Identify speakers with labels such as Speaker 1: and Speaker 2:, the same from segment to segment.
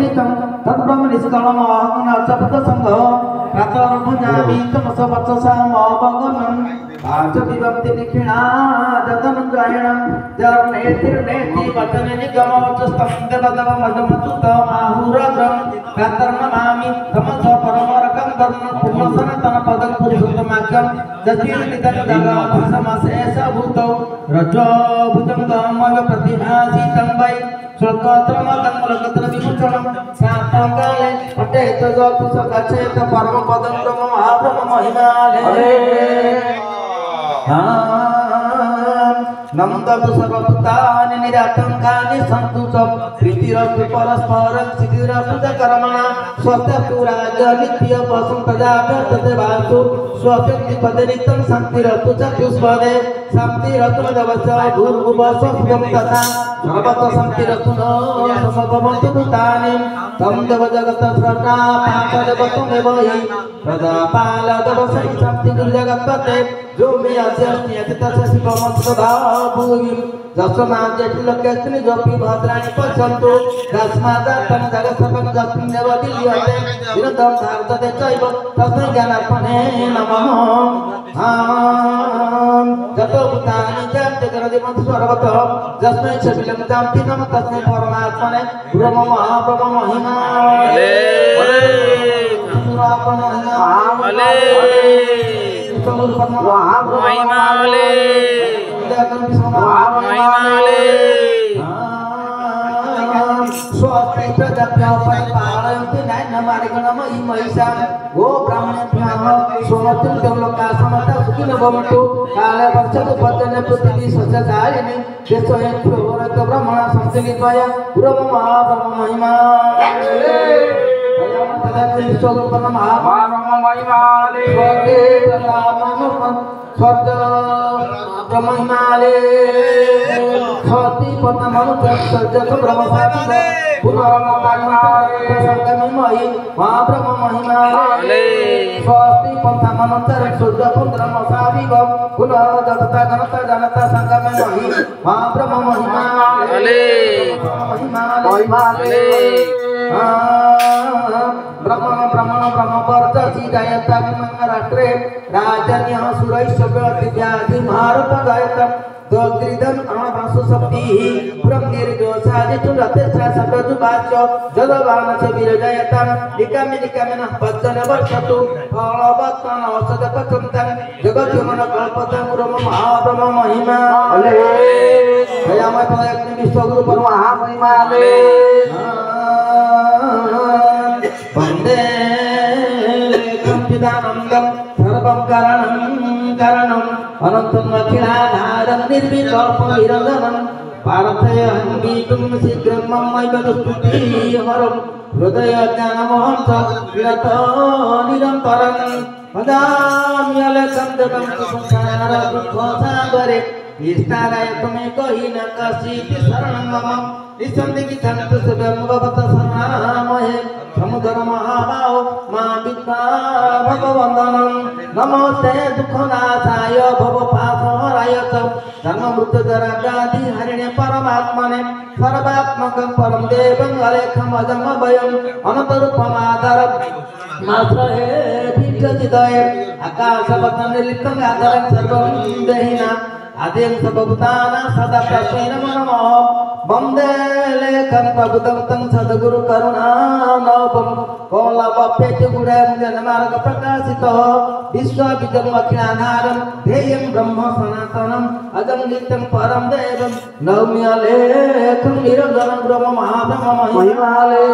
Speaker 1: नित्यं तद्ब्रह्म निष्कलमहं नचपतसंगो प्रातर्भुजामि तमसवत्ससामवगमनं आचविभक्ति निखिणा जगन्मग्रायणं जर्नेतिर्नेति वचने निगमवचस्तं देवदेवमजमचुतमाहुरग्रं प्रातर्नमामि तमस परमरकं धर्मं पूर्णसनातनपदं पुरुषोत्तमाख्यं जतिर्नितं जगमसमशेषभूतौ रजोभुजङ्गमय प्रतिभासितं वै स्वर्गत्रमतं मलकत्र विमुचनं सातकाले पठेत जतु सगच्छेत परमपदं ब्रह्म महाब्रह्म महिमालये नमदतु सर्वभूतानि निरातङ्कानि सन्तु च प्रीतिरस्तु परस्परं सिद्धिरस्तु च कर्मणा स्वस्त्यस्तु राजनित्य वसन्तजाभ्यर्थते वासु स्वस्त्यपदे नित्यं शान्तिरस्तु च चतुष्पदे शान्तिरस्तु मदवस्य भूर्भुवस्वस्त्यं तथा सर्वत्र शान्तिरस्तु नो समभवन्तु भूतानि तं देव जगतस्रष्टा पापदेवत्वमेव हि प्रजापालदेवस्य शान्तिर्जगत्पते जो मे अस्ति तस्य शिवमस्तदा भूमि जस्माद्यतिलक्ष्मि जोपि भद्राणि पश्यन्तु तस्मादर्थं जगत्सर्वं जस्मिन्नेव विलीयते विरुद्धं धार्तते चैव तस्मै ज्ञानार्पणे नमः जतो भूतानि जान्ते जगदिमं सर्वतः जस्मै च विलं जान्ति नमः तस्मै परमात्मने ब्रह्म महाब्रह्म महिमाले
Speaker 2: महिमाले
Speaker 1: स्वस्ति प्रजाभ्यः परिपालयन्ति न्यायमार्गेण महिषाः गो ब्राह्मणेभ्यः स्वमतिं लोकाः समता सुखिनो भवन्तु काले वर्षतु पर्जन्य पृथिवी सस्यशालिनी देशोऽयं ब्रह्मणा संस्थितित्वाय ब्रह्म महाब्रह्म महिमा स्वरूपं महाब्रह्म महिमाले स्वर्गे स्वर्ग ब्रह्महिमाले स्वस्ति पद्ममनुजस्य ब्रह्मसाधि पुनर्महि महाब्रह्म महिमाले स्वस्ति पद्ममनुजस्य ब्रह्मसाधि पुनर्जगता गणता जनता संगमहि महाब्रह्म महिमाले महिमाले ब्रह्म ब्रह्मण ब्रह्म वर्चसी गायता राष्ट्रे राजन्यः सुरैश्वर्यदिव्यादि भारत गायता दोग्रीदं अणभासु शक्तिः ब्रह्मनिर्दोषादिचुरतेश्चा शब्दजुभाष्य जलवानस्य विरजयतां निकामिनिकामिनः पच्चन वर्षतु फलवत्तन औषधपचन्तं जगद्यमन कल्पतं ब्रह्म महाब्रह्म महिमा दयामय प्रयत्न विश्वगुरु परम महामहिमाले वन्दे कंपितानन्दं सर्वं कारणं अनन्तं अखिलाधारं निर्विकल्पं निरञ्जनं पार्थेयं गीतं शीघ्रं ममैव दुष्कृतिहरं हृदयज्ञानमोहं च निरन्तरं वदाम्यलेखं जगं संसारदुःखसागरे इष्टाराय त्वमेव कहि न कश्चित् शरणं मम निसन्दिग्धं तुष्टं भवतः शरणामहे समुद्र महाबाहो मा विद्या भगवन्दनं नमस्ते दुःखनाशाय भवपापहराय च जन्ममृत्युजराव्याधि हरिणे परमात्मने सर्वात्मकं परं देवं अलेखम् अजमभयम् अनन्तरूपमादरम् माश्रये भिक्षजिदये आकाशवत्ननिलिप्तं आदरं सर्वं देहिनां आदिं सर्वभूतानां सदा तस्मै नमो नमः वन्दे लेखं प्रभुतं तं सद्गुरु करुणानवं कोलवप्यतिगुणं जनमार्गप्रकाशितः विश्वविदं अखिलाधारं ध्येयं ब्रह्म सनातनम् अजं नित्यं परं देवं नौम्यलेखं निरञ्जनं ब्रह्म महाब्रह्म महिमाले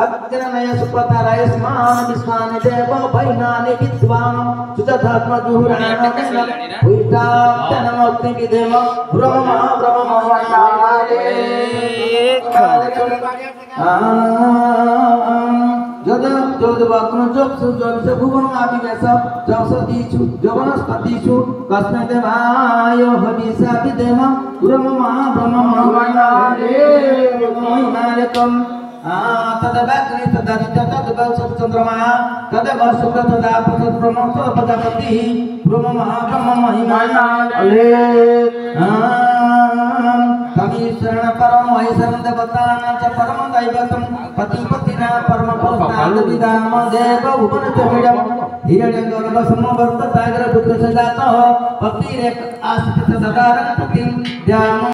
Speaker 1: अग्रनय सुप्रताराय स्मान विश्वानि देव वैनानि विद्वान् सुचधर्मजुहुराणेन भूतानमग्नि विधेम ब्रह्म ब्रह्म महिमाले जद जोदवाग्न जोक्सु जोविष भुवन आविवेश जौषधीषु जवनस्पतिषु कस्मै देवाय हविषा विधेम ब्रह्म ब्रह्म महिमालेकम् तदग्नि तददित्य तद्गौचन्द्रमा तदेव शुक्र तदा ब्रह्म प्रजापतिः ब्रह्म महाब्रह्म महिमाले तमी ईश्वरेण परम ऐश्वरं देवतानां च परमं दैवतं पतिपतिना परमपुरुषाद्विदाम देव भुवनचमिडं हिरण्यगर्भसमवर्तताग्रपुत्रस्य जातः पतिरेक आश्रितसदारं तुतिं ध्यानं